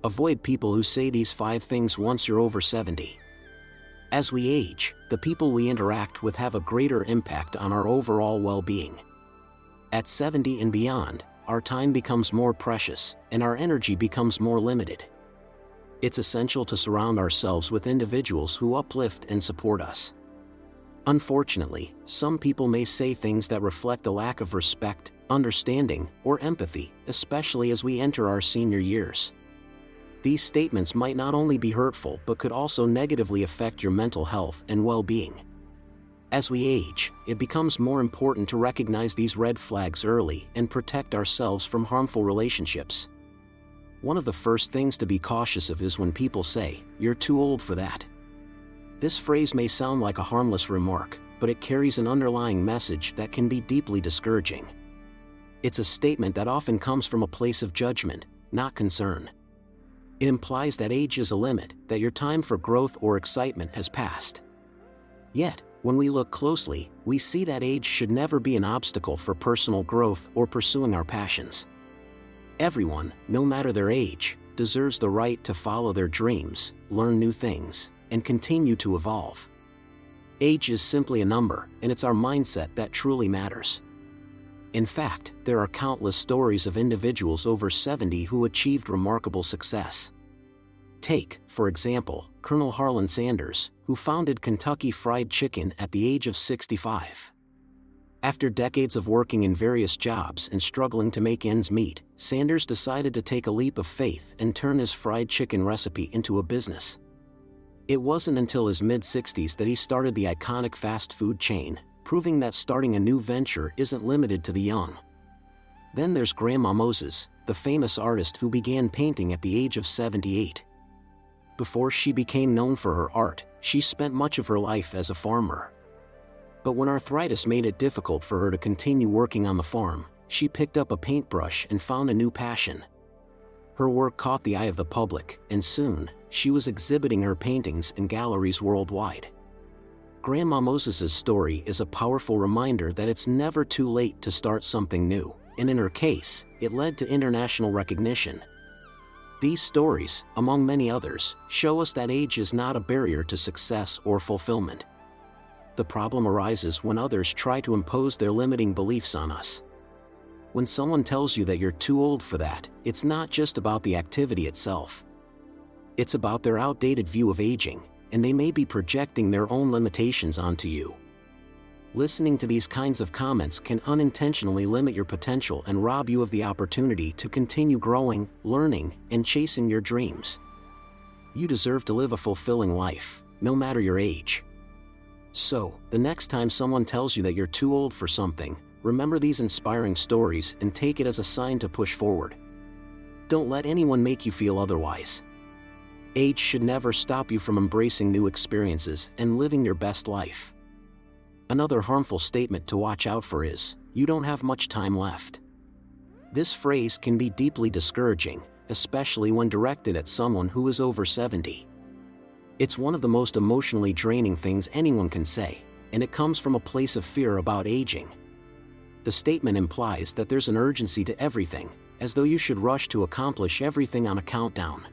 Avoid people who say these 5 things once you're over 70. As we age, the people we interact with have a greater impact on our overall well-being. At 70 and beyond, our time becomes more precious, and our energy becomes more limited. It's essential to surround ourselves with individuals who uplift and support us. Unfortunately, some people may say things that reflect a lack of respect, understanding, or empathy, especially as we enter our senior years. These statements might not only be hurtful but could also negatively affect your mental health and well-being. As we age, it becomes more important to recognize these red flags early and protect ourselves from harmful relationships. One of the first things to be cautious of is when people say, "You're too old for that." This phrase may sound like a harmless remark, but it carries an underlying message that can be deeply discouraging. It's a statement that often comes from a place of judgment, not concern. It implies that age is a limit, that your time for growth or excitement has passed. Yet, when we look closely, we see that age should never be an obstacle for personal growth or pursuing our passions. Everyone, no matter their age, deserves the right to follow their dreams, learn new things, and continue to evolve. Age is simply a number, and it's our mindset that truly matters. In fact, there are countless stories of individuals over 70 who achieved remarkable success. Take, for example, Colonel Harlan Sanders, who founded Kentucky Fried Chicken at the age of 65. After decades of working in various jobs and struggling to make ends meet, Sanders decided to take a leap of faith and turn his fried chicken recipe into a business. It wasn't until his mid-60s that he started the iconic fast food chain, proving that starting a new venture isn't limited to the young. Then there's Grandma Moses, the famous artist who began painting at the age of 78. Before she became known for her art, she spent much of her life as a farmer. But when arthritis made it difficult for her to continue working on the farm, she picked up a paintbrush and found a new passion. Her work caught the eye of the public, and soon, she was exhibiting her paintings in galleries worldwide. Grandma Moses's story is a powerful reminder that it's never too late to start something new, and in her case, it led to international recognition. These stories, among many others, show us that age is not a barrier to success or fulfillment. The problem arises when others try to impose their limiting beliefs on us. When someone tells you that you're too old for that, it's not just about the activity itself. It's about their outdated view of aging, and they may be projecting their own limitations onto you. Listening to these kinds of comments can unintentionally limit your potential and rob you of the opportunity to continue growing, learning, and chasing your dreams. You deserve to live a fulfilling life, no matter your age. So, the next time someone tells you that you're too old for something, remember these inspiring stories and take it as a sign to push forward. Don't let anyone make you feel otherwise. Age should never stop you from embracing new experiences and living your best life. Another harmful statement to watch out for is, "You don't have much time left." This phrase can be deeply discouraging, especially when directed at someone who is over 70. It's one of the most emotionally draining things anyone can say, and it comes from a place of fear about aging. The statement implies that there's an urgency to everything, as though you should rush to accomplish everything on a countdown.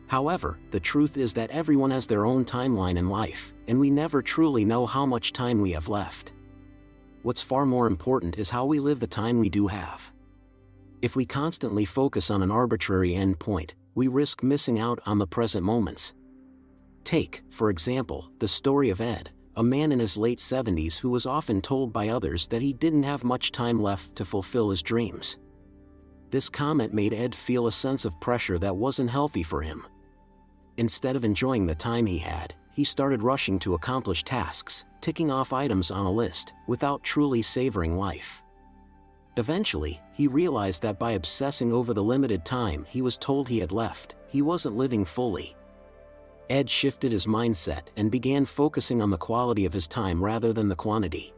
However, the truth is that everyone has their own timeline in life, and we never truly know how much time we have left. What's far more important is how we live the time we do have. If we constantly focus on an arbitrary end point, we risk missing out on the present moments. Take, for example, the story of Ed, a man in his late 70s who was often told by others that he didn't have much time left to fulfill his dreams. This comment made Ed feel a sense of pressure that wasn't healthy for him. Instead of enjoying the time he had, he started rushing to accomplish tasks, ticking off items on a list, without truly savoring life. Eventually, he realized that by obsessing over the limited time he was told he had left, he wasn't living fully. Ed shifted his mindset and began focusing on the quality of his time rather than the quantity.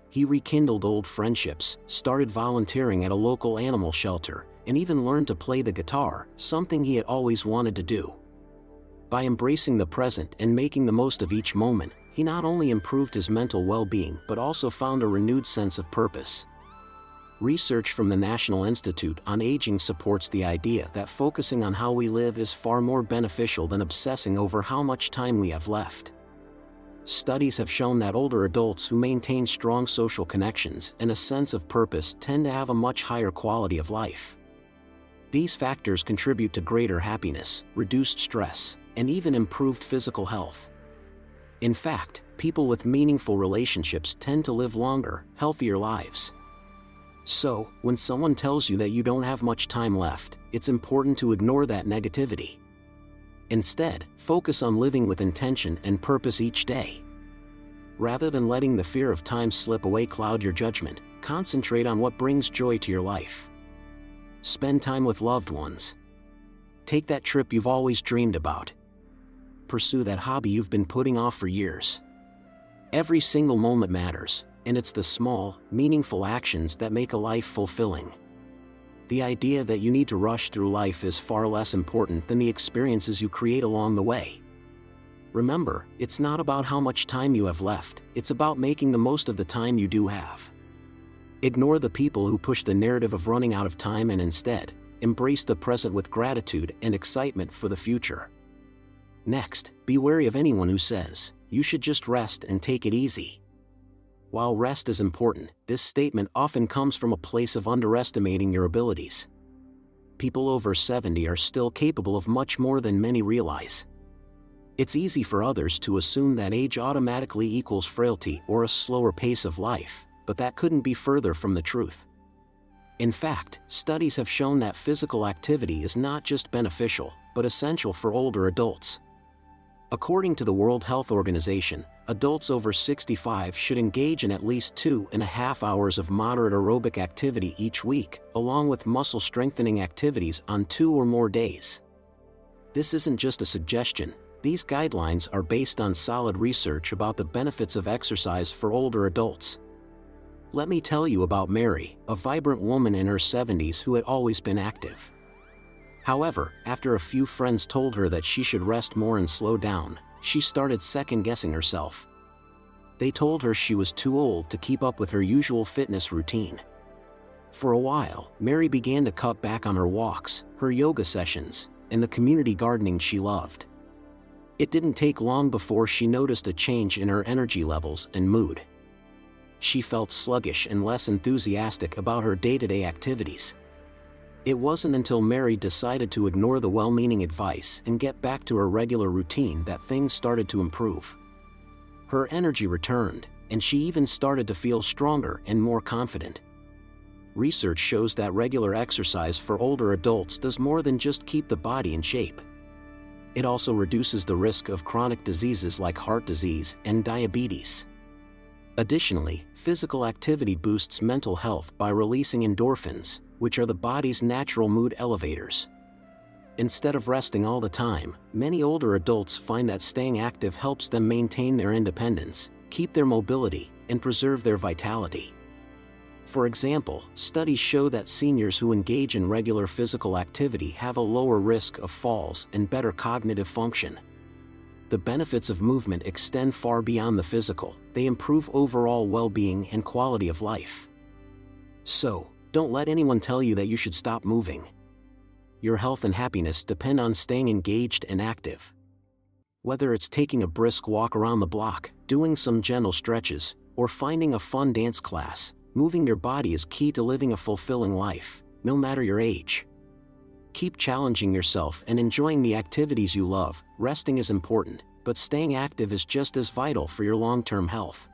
He rekindled old friendships, started volunteering at a local animal shelter, and even learned to play the guitar, something he had always wanted to do. By embracing the present and making the most of each moment, he not only improved his mental well-being but also found a renewed sense of purpose. Research from the National Institute on Aging supports the idea that focusing on how we live is far more beneficial than obsessing over how much time we have left. Studies have shown that older adults who maintain strong social connections and a sense of purpose tend to have a much higher quality of life. These factors contribute to greater happiness, reduced stress, and even improved physical health. In fact, people with meaningful relationships tend to live longer, healthier lives. So, when someone tells you that you don't have much time left, it's important to ignore that negativity. Instead, focus on living with intention and purpose each day. Rather than letting the fear of time slip away cloud your judgment, concentrate on what brings joy to your life. Spend time with loved ones. Take that trip you've always dreamed about. Pursue that hobby you've been putting off for years. Every single moment matters, and it's the small, meaningful actions that make a life fulfilling. The idea that you need to rush through life is far less important than the experiences you create along the way. Remember, it's not about how much time you have left, it's about making the most of the time you do have. Ignore the people who push the narrative of running out of time and instead, embrace the present with gratitude and excitement for the future. Next, be wary of anyone who says, "You should just rest and take it easy." While rest is important, this statement often comes from a place of underestimating your abilities. People over 70 are still capable of much more than many realize. It's easy for others to assume that age automatically equals frailty or a slower pace of life, but that couldn't be further from the truth. In fact, studies have shown that physical activity is not just beneficial, but essential for older adults. According to the World Health Organization, adults over 65 should engage in at least 2.5 hours of moderate aerobic activity each week, along with muscle strengthening activities on 2 or more days. This isn't just a suggestion, these guidelines are based on solid research about the benefits of exercise for older adults. Let me tell you about Mary, a vibrant woman in her 70s who had always been active. However, after a few friends told her that she should rest more and slow down, she started second-guessing herself. They told her she was too old to keep up with her usual fitness routine. For a while, Mary began to cut back on her walks, her yoga sessions, and the community gardening she loved. It didn't take long before she noticed a change in her energy levels and mood. She felt sluggish and less enthusiastic about her day-to-day activities. It wasn't until Mary decided to ignore the well-meaning advice and get back to her regular routine that things started to improve. Her energy returned, and she even started to feel stronger and more confident. Research shows that regular exercise for older adults does more than just keep the body in shape. It also reduces the risk of chronic diseases like heart disease and diabetes. Additionally, physical activity boosts mental health by releasing endorphins, which are the body's natural mood elevators. Instead of resting all the time, many older adults find that staying active helps them maintain their independence, keep their mobility, and preserve their vitality. For example, studies show that seniors who engage in regular physical activity have a lower risk of falls and better cognitive function. The benefits of movement extend far beyond the physical, they improve overall well-being and quality of life. So, don't let anyone tell you that you should stop moving. Your health and happiness depend on staying engaged and active. Whether it's taking a brisk walk around the block, doing some gentle stretches, or finding a fun dance class, moving your body is key to living a fulfilling life, no matter your age. Keep challenging yourself and enjoying the activities you love. Resting is important, but staying active is just as vital for your long-term health.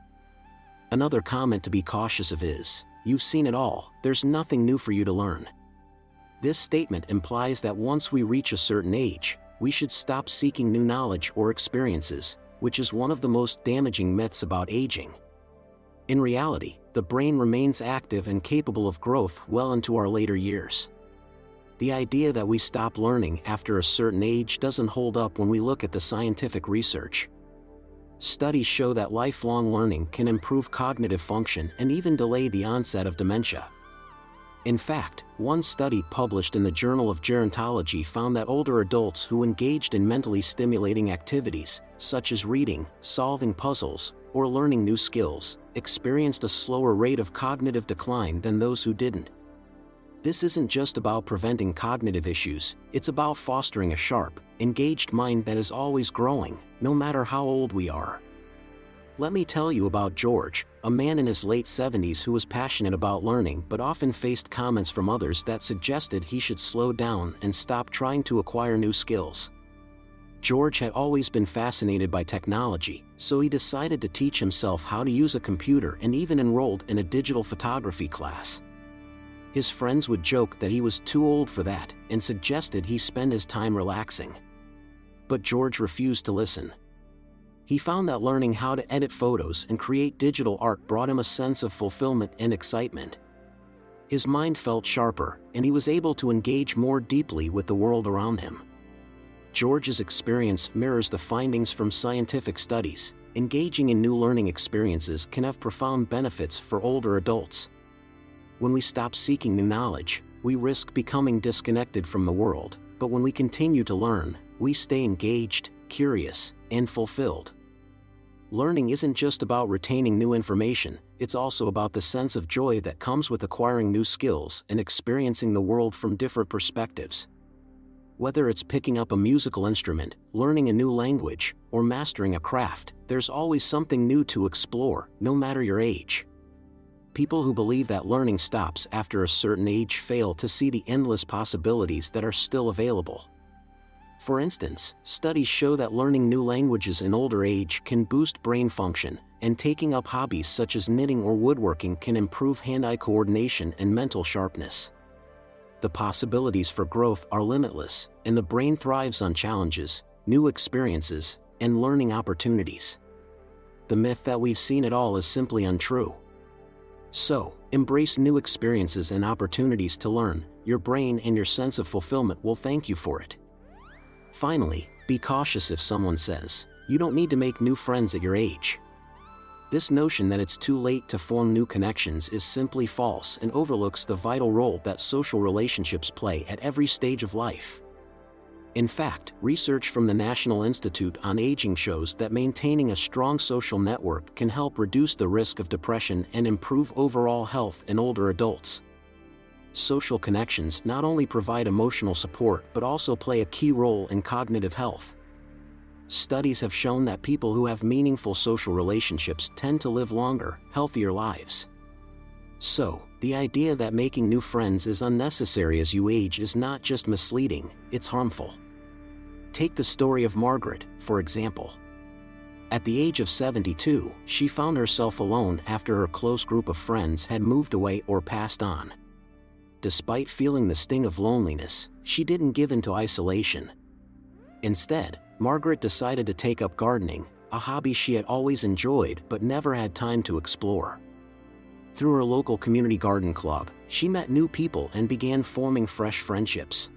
Another comment to be cautious of is, "You've seen it all, there's nothing new for you to learn." This statement implies that once we reach a certain age, we should stop seeking new knowledge or experiences, which is one of the most damaging myths about aging. In reality, the brain remains active and capable of growth well into our later years. The idea that we stop learning after a certain age doesn't hold up when we look at the scientific research. Studies show that lifelong learning can improve cognitive function and even delay the onset of dementia. In fact, one study published in the Journal of Gerontology found that older adults who engaged in mentally stimulating activities, such as reading, solving puzzles, or learning new skills, experienced a slower rate of cognitive decline than those who didn't. This isn't just about preventing cognitive issues, it's about fostering a sharp, engaged mind that is always growing, no matter how old we are. Let me tell you about George, a man in his late 70s who was passionate about learning but often faced comments from others that suggested he should slow down and stop trying to acquire new skills. George had always been fascinated by technology, so he decided to teach himself how to use a computer and even enrolled in a digital photography class. His friends would joke that he was too old for that and suggested he spend his time relaxing. But George refused to listen. He found that learning how to edit photos and create digital art brought him a sense of fulfillment and excitement. His mind felt sharper, and he was able to engage more deeply with the world around him. George's experience mirrors the findings from scientific studies. Engaging in new learning experiences can have profound benefits for older adults. When we stop seeking new knowledge, we risk becoming disconnected from the world, but when we continue to learn, we stay engaged, curious, and fulfilled. Learning isn't just about retaining new information, it's also about the sense of joy that comes with acquiring new skills and experiencing the world from different perspectives. Whether it's picking up a musical instrument, learning a new language, or mastering a craft, there's always something new to explore, no matter your age. People who believe that learning stops after a certain age fail to see the endless possibilities that are still available. For instance, studies show that learning new languages in older age can boost brain function, and taking up hobbies such as knitting or woodworking can improve hand-eye coordination and mental sharpness. The possibilities for growth are limitless, and the brain thrives on challenges, new experiences, and learning opportunities. The myth that we've seen it all is simply untrue. So, embrace new experiences and opportunities to learn. Your brain and your sense of fulfillment will thank you for it. Finally, be cautious if someone says, "You don't need to make new friends at your age." This notion that it's too late to form new connections is simply false and overlooks the vital role that social relationships play at every stage of life. In fact, research from the National Institute on Aging shows that maintaining a strong social network can help reduce the risk of depression and improve overall health in older adults. Social connections not only provide emotional support but also play a key role in cognitive health. Studies have shown that people who have meaningful social relationships tend to live longer, healthier lives. So, the idea that making new friends is unnecessary as you age is not just misleading, it's harmful. Take the story of Margaret, for example. At the age of 72, she found herself alone after her close group of friends had moved away or passed on. Despite feeling the sting of loneliness, she didn't give in to isolation. Instead, Margaret decided to take up gardening, a hobby she had always enjoyed but never had time to explore. Through her local community garden club, she met new people and began forming fresh friendships.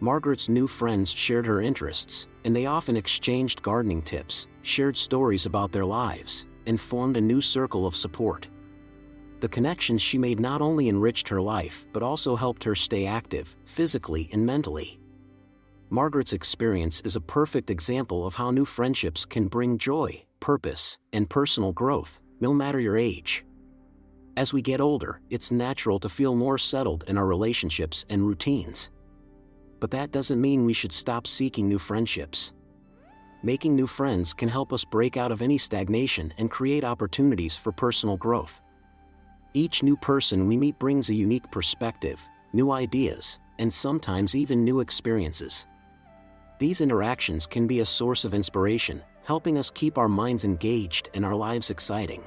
Margaret's new friends shared her interests, and they often exchanged gardening tips, shared stories about their lives, and formed a new circle of support. The connections she made not only enriched her life but also helped her stay active, physically and mentally. Margaret's experience is a perfect example of how new friendships can bring joy, purpose, and personal growth, no matter your age. As we get older, it's natural to feel more settled in our relationships and routines. But that doesn't mean we should stop seeking new friendships. Making new friends can help us break out of any stagnation and create opportunities for personal growth. Each new person we meet brings a unique perspective, new ideas, and sometimes even new experiences. These interactions can be a source of inspiration, helping us keep our minds engaged and our lives exciting.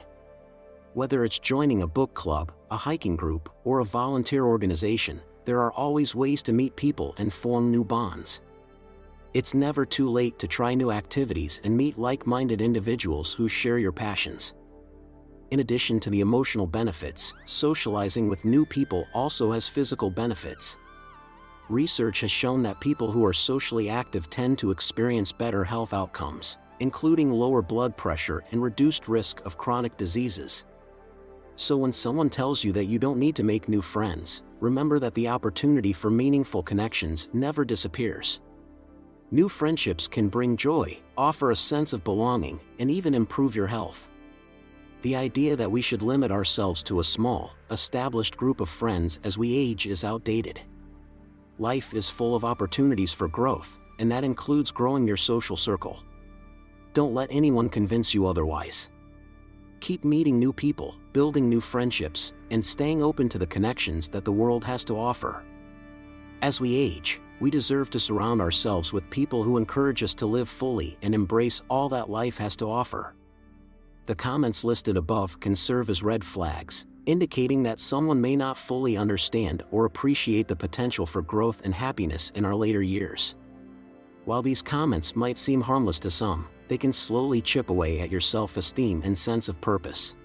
Whether it's joining a book club, a hiking group, or a volunteer organization, there are always ways to meet people and form new bonds. It's never too late to try new activities and meet like-minded individuals who share your passions. In addition to the emotional benefits, socializing with new people also has physical benefits. Research has shown that people who are socially active tend to experience better health outcomes, including lower blood pressure and reduced risk of chronic diseases. So when someone tells you that you don't need to make new friends, remember that the opportunity for meaningful connections never disappears. New friendships can bring joy, offer a sense of belonging, and even improve your health. The idea that we should limit ourselves to a small, established group of friends as we age is outdated. Life is full of opportunities for growth, and that includes growing your social circle. Don't let anyone convince you otherwise. Keep meeting new people, building new friendships, and staying open to the connections that the world has to offer. As we age, we deserve to surround ourselves with people who encourage us to live fully and embrace all that life has to offer. The comments listed above can serve as red flags, indicating that someone may not fully understand or appreciate the potential for growth and happiness in our later years. While these comments might seem harmless to some, they can slowly chip away at your self-esteem and sense of purpose.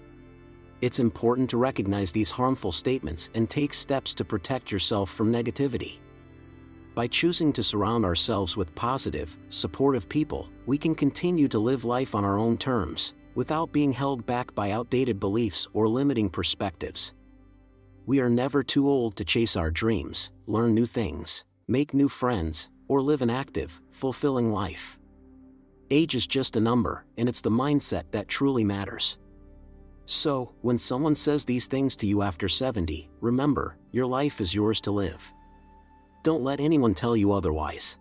It's important to recognize these harmful statements and take steps to protect yourself from negativity. By choosing to surround ourselves with positive, supportive people, we can continue to live life on our own terms, without being held back by outdated beliefs or limiting perspectives. We are never too old to chase our dreams, learn new things, make new friends, or live an active, fulfilling life. Age is just a number, and it's the mindset that truly matters. So, when someone says these things to you after 70, remember, your life is yours to live. Don't let anyone tell you otherwise.